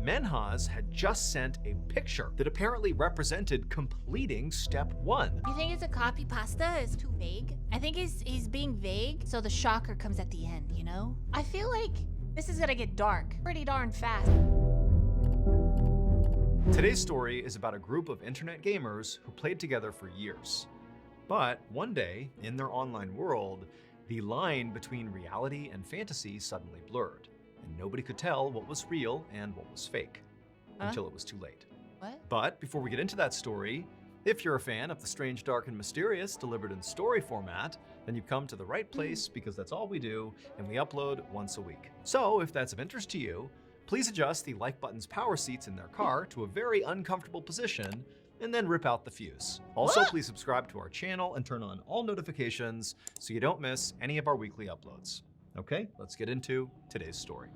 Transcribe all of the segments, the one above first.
Menhaz had just sent a picture that apparently represented completing step 1. You think it's a copy pasta? It's too vague. I think he's being vague, so the shocker comes at the end, you know? I feel like this is gonna get dark pretty darn fast. Today's story is about a group of internet gamers who played together for years. But one day, in their online world, the line between reality and fantasy suddenly blurred, and nobody could tell what was real and what was fake until it was too late. What? But before we get into that story, if you're a fan of the strange, dark, and mysterious delivered in story format, then you've come to the right place because that's all we do, and we upload once a week. So if that's of interest to you, please adjust the like button's power seats in their car to a very uncomfortable position and then rip out the fuse. Also, please subscribe to our channel and turn on all notifications so you don't miss any of our weekly uploads. Okay, let's get into today's story.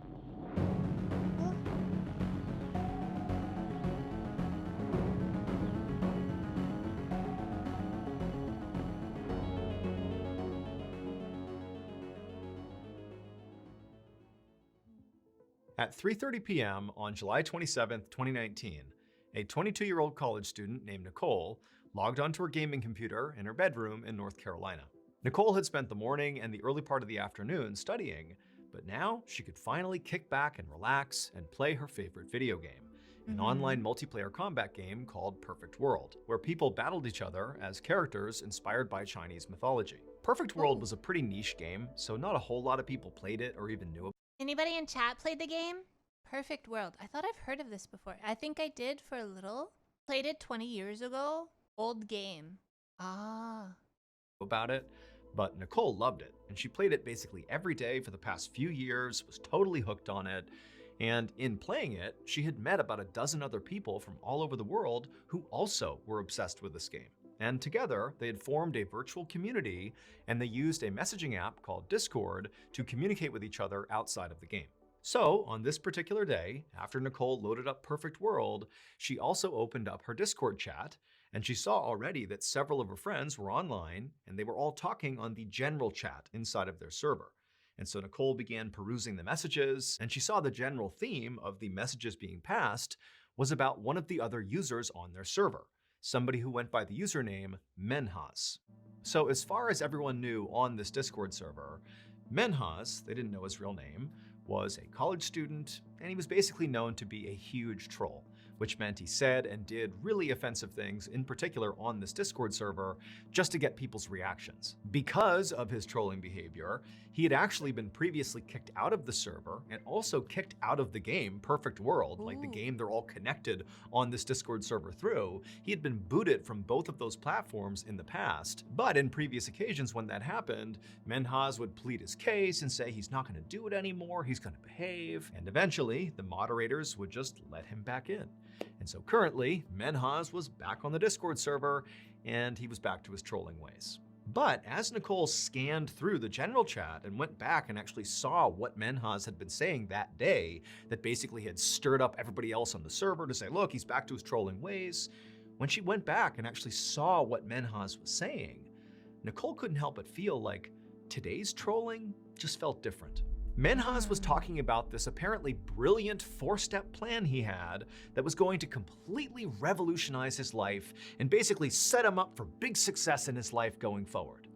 At 3:30 p.m. on July 27, 2019, a 22-year-old college student named Nicole logged onto her gaming computer in her bedroom in North Carolina. Nicole had spent the morning and the early part of the afternoon studying, but now she could finally kick back and relax and play her favorite video game, an online multiplayer combat game called Perfect World, where people battled each other as characters inspired by Chinese mythology. Perfect World was a pretty niche game, so not a whole lot of people played it or even knew about it. Anybody in chat played the game? Perfect World. I thought I've heard of this before. I think I did for a little. Played it 20 years ago. Old game. About it, but Nicole loved it, and she played it basically every day for the past few years, was totally hooked on it, and in playing it, she had met about a dozen other people from all over the world who also were obsessed with this game. And together, they had formed a virtual community, and they used a messaging app called Discord to communicate with each other outside of the game. So, on this particular day, after Nicole loaded up Perfect World, she also opened up her Discord chat, and she saw already that several of her friends were online, and they were all talking on the general chat inside of their server. And so Nicole began perusing the messages, and she saw the general theme of the messages being passed was about one of the other users on their server, somebody who went by the username Menhaz. So as far as everyone knew on this Discord server, Menhaz, they didn't know his real name, was a college student, and he was basically known to be a huge troll, which meant he said and did really offensive things, in particular on this Discord server, just to get people's reactions. Because of his trolling behavior, he had actually been previously kicked out of the server and also kicked out of the game Perfect World, like the game they're all connected on this Discord server through. He had been booted from both of those platforms in the past, but in previous occasions when that happened, Menhaz would plead his case and say he's not going to do it anymore, he's going to behave, and eventually the moderators would just let him back in. And so currently, Menhaz was back on the Discord server, and he was back to his trolling ways. But as Nicole scanned through the general chat and went back and actually saw what Menhaz had been saying that day, that basically had stirred up everybody else on the server to say, look, he's back to his trolling ways, when she went back and actually saw what Menhaz was saying, Nicole couldn't help but feel like today's trolling just felt different. Menhaz was talking about this apparently brilliant 4-step plan he had that was going to completely revolutionize his life and basically set him up for big success in his life going forward.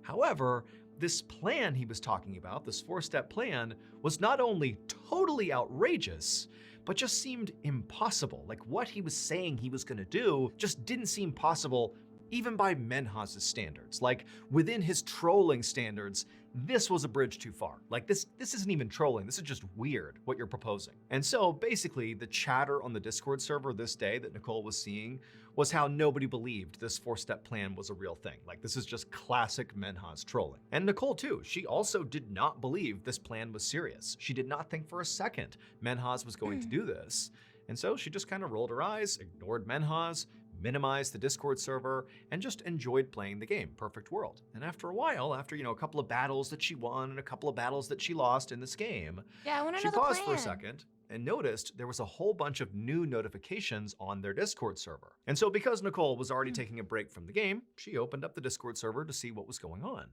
However, this plan he was talking about, this 4-step plan, was not only totally outrageous, but just seemed impossible. Like what he was saying he was gonna do just didn't seem possible even by Menhaz's standards. Like within his trolling standards, this was a bridge too far. Like this isn't even trolling, this is just weird what you're proposing. And so basically the chatter on the Discord server this day that Nicole was seeing was how nobody believed this 4-step plan was a real thing. Like this is just classic Menhaz trolling. And Nicole too, she also did not believe this plan was serious. She did not think for a second Menhaz was going to do this. And so she just kind of rolled her eyes, ignored Menhaz, minimized the Discord server, and just enjoyed playing the game, Perfect World. And after a while, after a couple of battles that she won and a couple of battles that she lost in this game, Yeah, I want to she know the paused for a plan. second and noticed there was a whole bunch of new notifications on their Discord server. And so because Nicole was already taking a break from the game, she opened up the Discord server to see what was going on.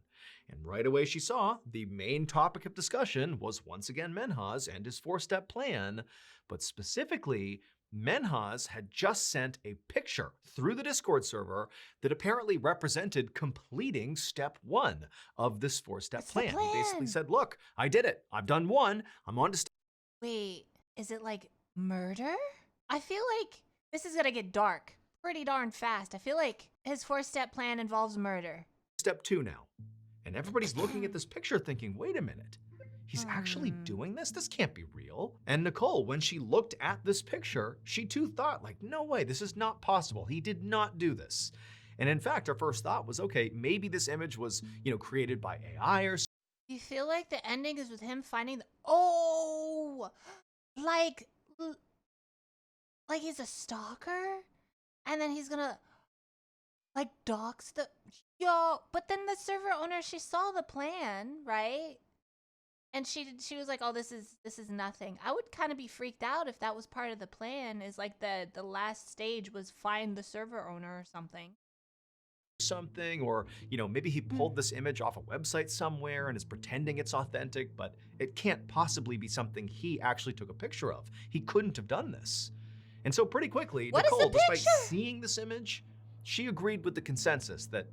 And right away she saw the main topic of discussion was once again Menhaz and his 4-step plan, but specifically, Menhaz had just sent a picture through the Discord server that apparently represented completing step 1 of this 4-step plan. He basically said, look, I did it. I've done 1. I'm on to step. Wait, is it like murder? I feel like this is gonna get dark pretty darn fast. I feel like his 4-step plan involves murder. Step 2 now. And everybody's looking at this picture thinking, wait a minute. He's actually doing this? This can't be real. And Nicole, when she looked at this picture, she too thought like, no way, this is not possible. He did not do this. And in fact, her first thought was, okay, maybe this image was, created by AI or something. You feel like the ending is with him finding the, oh, like he's a stalker? And then he's gonna like dox the, but then the server owner, she saw the plan, right? And she was like, oh, this is nothing. I would kind of be freaked out if that was part of the plan, is like the last stage was find the server owner or something. Or maybe he pulled this image off a website somewhere and is pretending it's authentic, but it can't possibly be something he actually took a picture of. He couldn't have done this. And so pretty quickly, Nicole, despite seeing this image, she agreed with the consensus that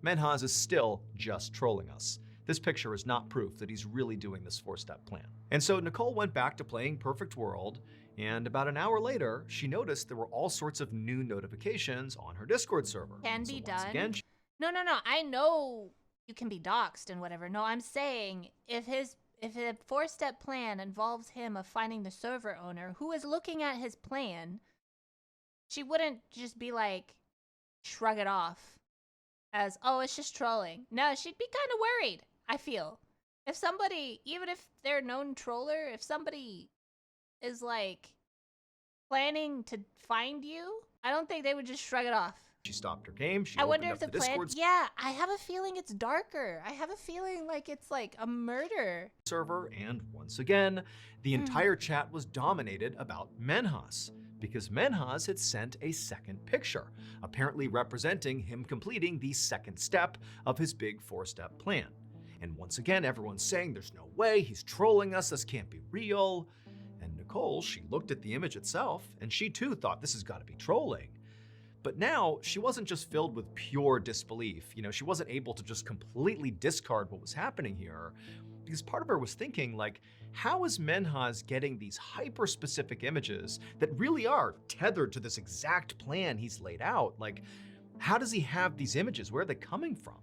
Menhaz is still just trolling us. This picture is not proof that he's really doing this 4-step plan. And so Nicole went back to playing Perfect World, and about an hour later, she noticed there were all sorts of new notifications on her Discord server. Can be done. No. I know you can be doxxed and whatever. No, I'm saying if a 4-step plan involves him of finding the server owner who is looking at his plan, she wouldn't just be like, shrug it off as, oh, it's just trolling. No, she'd be kind of worried, I feel. If somebody, even if they're a known troller, if somebody is like planning to find you, I don't think they would just shrug it off. She stopped her game. I wonder if the plan, yeah, I have a feeling it's darker. I have a feeling like it's like a murder server, and once again, the entire chat was dominated about Menhaz, because Menhaz had sent a second picture, apparently representing him completing the second step of his big 4-step plan. And once again, everyone's saying there's no way, he's trolling us, this can't be real. And Nicole, she looked at the image itself, and she too thought this has got to be trolling. But now, she wasn't just filled with pure disbelief. She wasn't able to just completely discard what was happening here, because part of her was thinking, like, how is Menhaz getting these hyper-specific images that really are tethered to this exact plan he's laid out? Like, how does he have these images? Where are they coming from?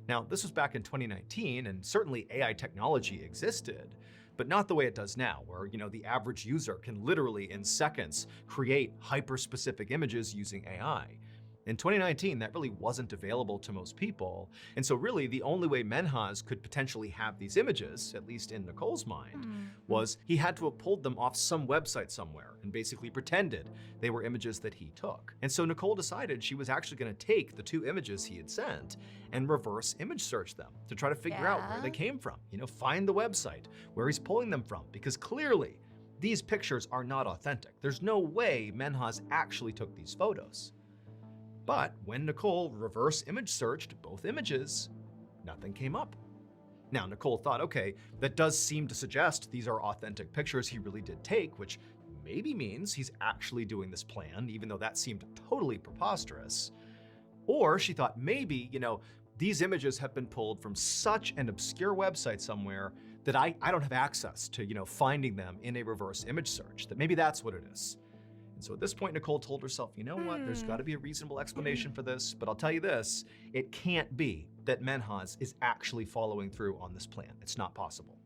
Now, this was back in 2019, and certainly AI technology existed, but not the way it does now, where the average user can literally, in seconds, create hyper-specific images using AI. In 2019, that really wasn't available to most people, and so really the only way Menhaz could potentially have these images, at least in Nicole's mind, was he had to have pulled them off some website somewhere and basically pretended they were images that he took. And so Nicole decided she was actually going to take the 2 images he had sent and reverse image search them to try to figure out where they came from, find the website, where he's pulling them from, because clearly these pictures are not authentic. There's no way Menhaz actually took these photos. But when Nicole reverse image searched both images, nothing came up. Now, Nicole thought, okay, that does seem to suggest these are authentic pictures he really did take, which maybe means he's actually doing this plan, even though that seemed totally preposterous. Or she thought maybe, these images have been pulled from such an obscure website somewhere that I don't have access to, finding them in a reverse image search, that maybe that's what it is. And so at this point, Nicole told herself, you know what, there's got to be a reasonable explanation for this, but I'll tell you this, it can't be that Menhaz is actually following through on this plan. It's not possible.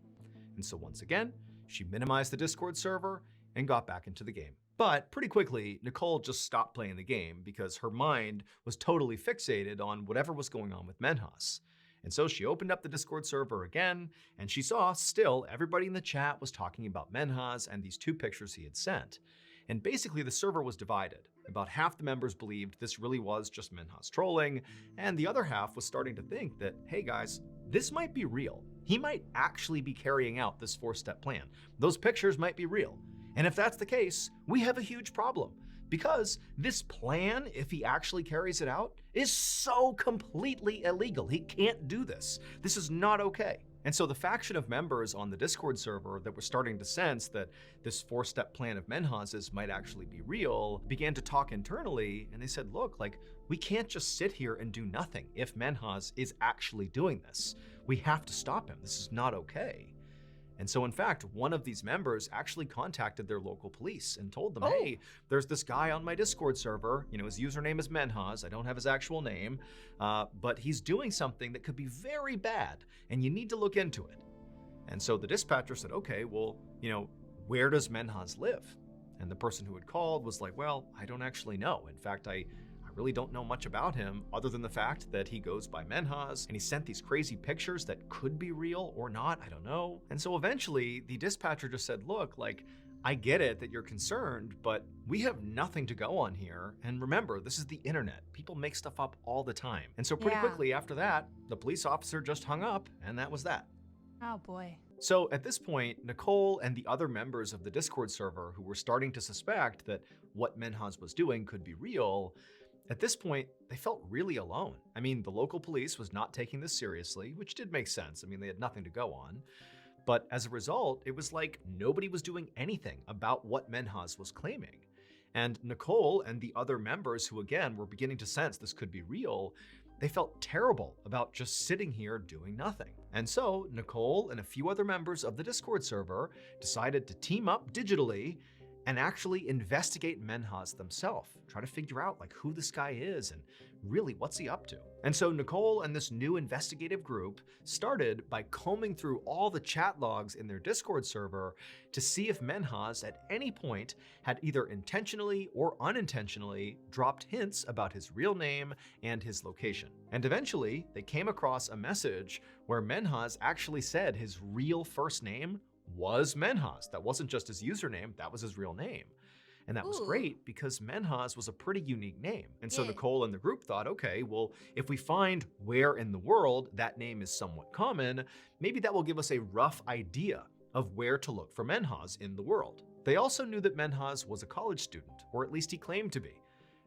And so once again, she minimized the Discord server and got back into the game. But pretty quickly, Nicole just stopped playing the game because her mind was totally fixated on whatever was going on with Menhaz. And so she opened up the Discord server again, and she saw still everybody in the chat was talking about Menhaz and these 2 pictures he had sent. And basically the server was divided. About half the members believed this really was just Menhaz trolling, and the other half was starting to think that, hey guys, this might be real. He might actually be carrying out this 4-step plan. Those pictures might be real. And if that's the case, we have a huge problem. Because this plan, if he actually carries it out, is so completely illegal. He can't do this. This is not okay. And so the faction of members on the Discord server that were starting to sense that this 4-step plan of Menhaz's might actually be real began to talk internally, and they said, look, like, we can't just sit here and do nothing if Menhaz is actually doing this. We have to stop him. This is not okay. And so in fact, one of these members actually contacted their local police and told them, hey, there's this guy on my Discord server, his username is Menhaz, I don't have his actual name, but he's doing something that could be very bad, and you need to look into it. And so the dispatcher said, okay, well, where does Menhaz live? And the person who had called was like, well, I don't actually know. In fact, I really don't know much about him other than the fact that he goes by Menhaz and he sent these crazy pictures that could be real or not, I don't know. And so eventually the dispatcher just said, look, like, I get it that you're concerned, but we have nothing to go on here. And remember, this is the internet. People make stuff up all the time. And so pretty quickly after that, the police officer just hung up, and that was that. Oh boy. So at this point, Nicole and the other members of the Discord server who were starting to suspect that what Menhaz was doing could be real, at this point, they felt really alone. I mean, the local police was not taking this seriously, which did make sense. I mean, they had nothing to go on. But as a result, it was like nobody was doing anything about what Menhaz was claiming. And Nicole and the other members who, again, were beginning to sense this could be real, they felt terrible about just sitting here doing nothing. And so Nicole and a few other members of the Discord server decided to team up digitally and actually investigate Menhaz themselves, try to figure out like who this guy is and really what's he up to. And so Nicole and this new investigative group started by combing through all the chat logs in their Discord server to see if Menhaz at any point had either intentionally or unintentionally dropped hints about his real name and his location. And eventually they came across a message where Menhaz actually said his real first name was Menhaz. That wasn't just his username, that was his real name. And that was great because Menhaz was a pretty unique name. And so Nicole and the group thought, okay, well, if we find where in the world that name is somewhat common, maybe that will give us a rough idea of where to look for Menhaz in the world. They also knew that Menhaz was a college student, or at least he claimed to be.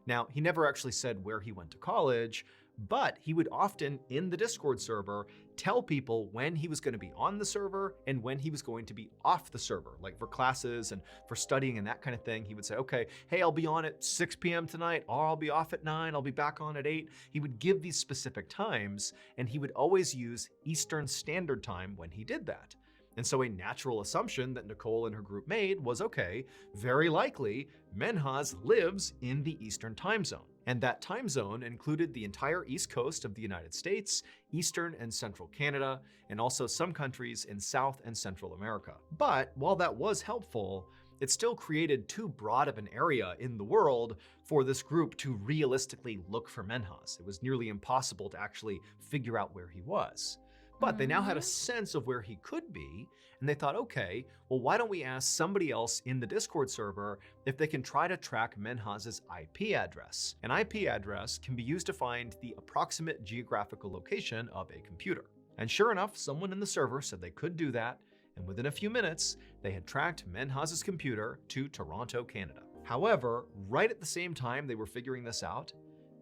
Now, he never actually said where he went to college, but he would often, in the Discord server, tell people when he was going to be on the server and when he was going to be off the server, like for classes and for studying and that kind of thing. He would say, okay, hey, I'll be on at 6 p.m. tonight, or I'll be off at 9, I'll be back on at 8. He would give these specific times, and he would always use Eastern Standard Time when he did that. And so a natural assumption that Nicole and her group made was, okay, very likely Menhaz lives in the Eastern time zone. And that time zone included the entire East Coast of the United States, Eastern and Central Canada, and also some countries in South and Central America. But while that was helpful, it still created too broad of an area in the world for this group to realistically look for Menhaz. It was nearly impossible to actually figure out where he was. But they now had a sense of where he could be, and they thought, okay, well, why don't we ask somebody else in the Discord server if they can try to track Menhaz's IP address? An IP address can be used to find the approximate geographical location of a computer. And sure enough, someone in the server said they could do that, and within a few minutes, they had tracked Menhaz's computer to Toronto, Canada. However, right at the same time they were figuring this out,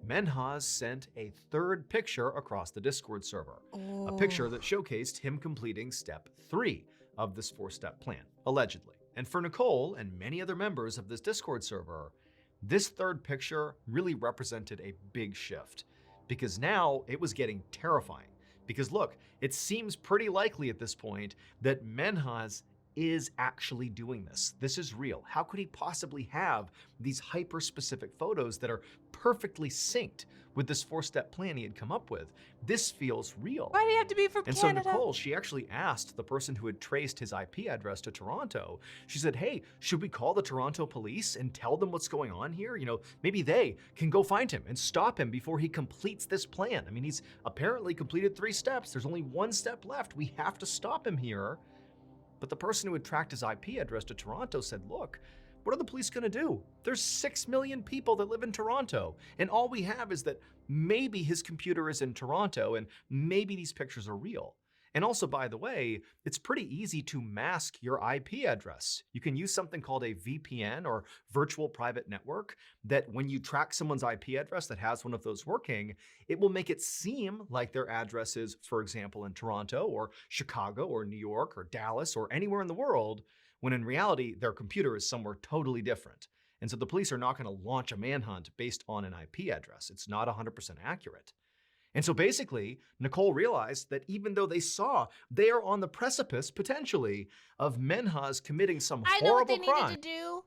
Menhaz sent a third picture across the Discord server, a picture that showcased him completing step 3 of this 4-step plan, allegedly. And for Nicole and many other members of this Discord server, this third picture really represented a big shift, because now it was getting terrifying. Because look, it seems pretty likely at this point that Menhaz is actually doing this. This is real. How could he possibly have these hyper-specific photos that are perfectly synced with this 4-step plan he had come up with? This feels real. Why do you have to be from And Canada? so Nicole, she actually asked the person who had traced his IP address to Toronto, she said, hey, should we call the Toronto police and tell them what's going on here? Maybe they can go find him and stop him before he completes this plan. I mean, he's apparently completed 3 steps. There's only 1 step left. We have to stop him here. But the person who had tracked his IP address to Toronto said, look, what are the police gonna do? There's 6 million people that live in Toronto, and all we have is that maybe his computer is in Toronto and maybe these pictures are real. And also, by the way, it's pretty easy to mask your IP address. You can use something called a VPN or virtual private network that when you track someone's IP address that has one of those working, it will make it seem like their address is, for example, in Toronto or Chicago or New York or Dallas or anywhere in the world, when in reality, their computer is somewhere totally different. And so the police are not going to launch a manhunt based on an IP address. It's not 100% accurate. And so basically, Nicole realized that even though they saw they are on the precipice, potentially, of Menhaz committing some I know what horrible they crime. needed to do.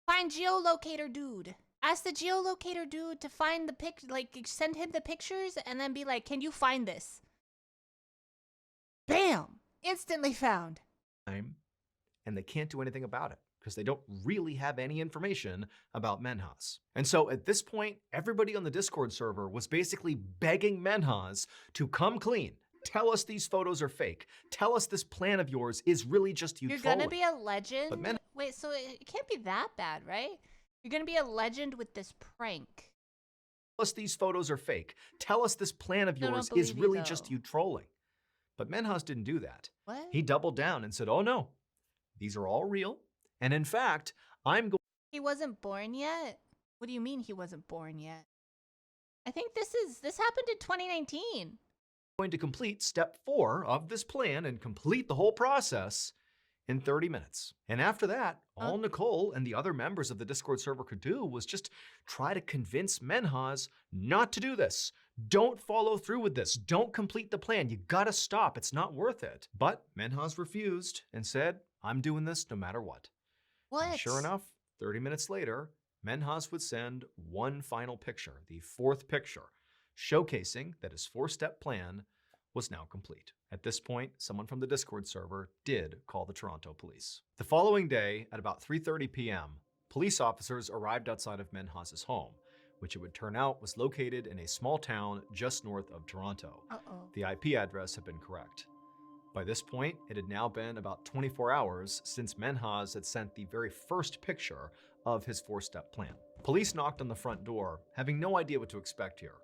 Find geolocator dude. Ask the geolocator dude to find the send him the pictures and then be like, can you find this? Bam! Instantly found. And they can't do anything about it because they don't really have any information about Menhaz. And so at this point, everybody on the Discord server was basically begging Menhaz to come clean. Tell us these photos are fake. Tell us this plan of yours is really just you You're trolling. gonna be a legend? But Wait, so it can't be that bad, right? You're gonna be a legend with this prank. Tell us these photos are fake. Tell us this plan of Still yours don't is believe you, really though. just you trolling. But Menhaz didn't do that. What? He doubled down and said, oh no, these are all real. And in fact, I'm He wasn't born yet? What do you mean he wasn't born yet? I think this happened in 2019. going to complete step 4 of this plan and complete the whole process in 30 minutes. And after that, all Nicole and the other members of the Discord server could do was just try to convince Menhaz not to do this. Don't follow through with this. Don't complete the plan. You gotta stop. It's not worth it. But Menhaz refused and said, I'm doing this no matter what. What? And sure enough, 30 minutes later, Menhaz would send one final picture, the 4th picture, showcasing that his 4-step plan was now complete. At this point, someone from the Discord server did call the Toronto police. The following day, at about 3:30 p.m., police officers arrived outside of Menhaz's home, which it would turn out was located in a small town just north of Toronto. The IP address had been correct. By this point, it had now been about 24 hours since Menhaz had sent the very first picture of his 4-step plan. Police knocked on the front door, having no idea what to expect here.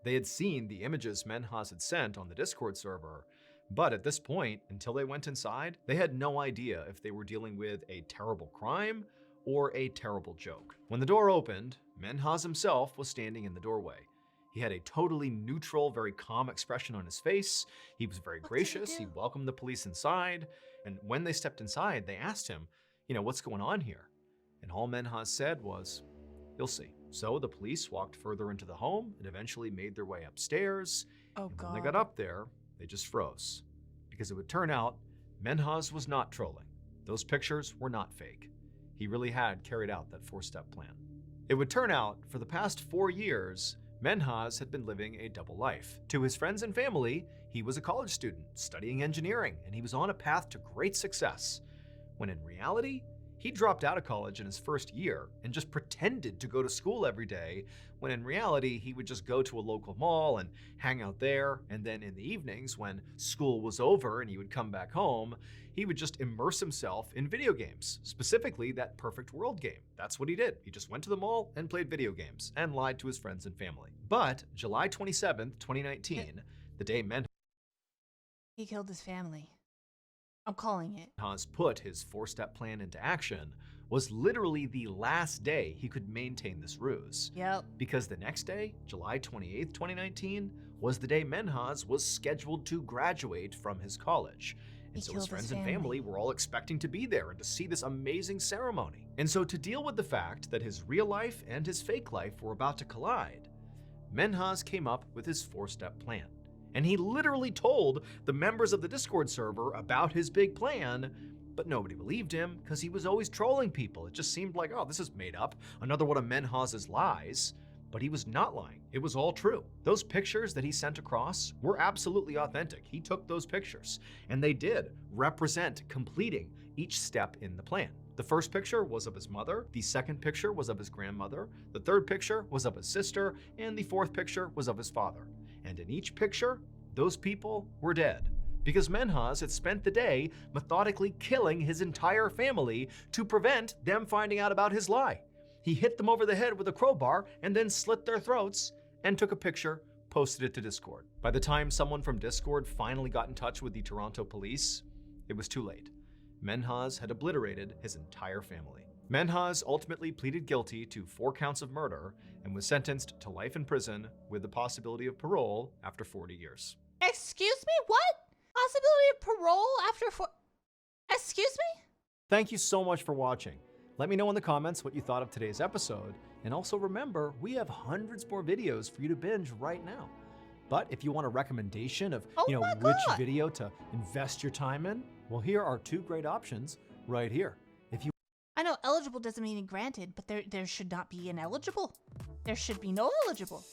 They had seen the images Menhaz had sent on the Discord server, but at this point, until they went inside, they had no idea if they were dealing with a terrible crime or a terrible joke. When the door opened, Menhaz himself was standing in the doorway. He had a totally neutral, very calm expression on his face. He was very gracious. He welcomed the police inside. And when they stepped inside, they asked him, what's going on here? And all Menhaz said was, you'll see. So the police walked further into the home and eventually made their way upstairs. Oh, and God. when they got up there, they just froze. Because it would turn out, Menhaz was not trolling. Those pictures were not fake. He really had carried out that 4-step plan. It would turn out, for the past 4 years, Menhaz had been living a double life. To his friends and family, he was a college student studying engineering, and he was on a path to great success. When in reality, he dropped out of college in his first year and just pretended to go to school every day, when in reality, he would just go to a local mall and hang out there, and then in the evenings, when school was over and he would come back home, he would just immerse himself in video games, specifically that Perfect World game. That's what he did. He just went to the mall and played video games and lied to his friends and family. But July 27th, 2019, the day He killed his family. I'm calling it. Menhaz put his 4-step plan into action, was literally the last day he could maintain this ruse. Yep. Because the next day, July 28th, 2019, was the day Menhaz was scheduled to graduate from his college. And so his friends and family were all expecting to be there and to see this amazing ceremony. And so to deal with the fact that his real life and his fake life were about to collide, Menhaz came up with his 4-step plan. And he literally told the members of the Discord server about his big plan, but nobody believed him because he was always trolling people. It just seemed like, oh, this is made up, another one of Menhaz's lies. But he was not lying. It was all true. Those pictures that he sent across were absolutely authentic. He took those pictures, and they did represent completing each step in the plan. The first picture was of his mother, the second picture was of his grandmother, the third picture was of his sister, and the fourth picture was of his father. And in each picture, those people were dead, because Menhaz had spent the day methodically killing his entire family to prevent them finding out about his lie. He hit them over the head with a crowbar and then slit their throats and took a picture posted it to Discord. By the time someone from Discord finally got in touch with the Toronto police, it was too late. Menhaz had obliterated his entire family. Menhaz ultimately pleaded guilty to 4 counts of murder and was sentenced to life in prison with the possibility of parole after 40 years. Excuse me? What? Possibility of parole after Excuse me? Thank you so much for watching. Let me know in the comments what you thought of today's episode, and also remember, we have hundreds more videos for you to binge right now. But if you want a recommendation of which video to invest your time in, well, here are 2 great options right here. I know eligible doesn't mean granted, but there should not be ineligible. There should be no eligible.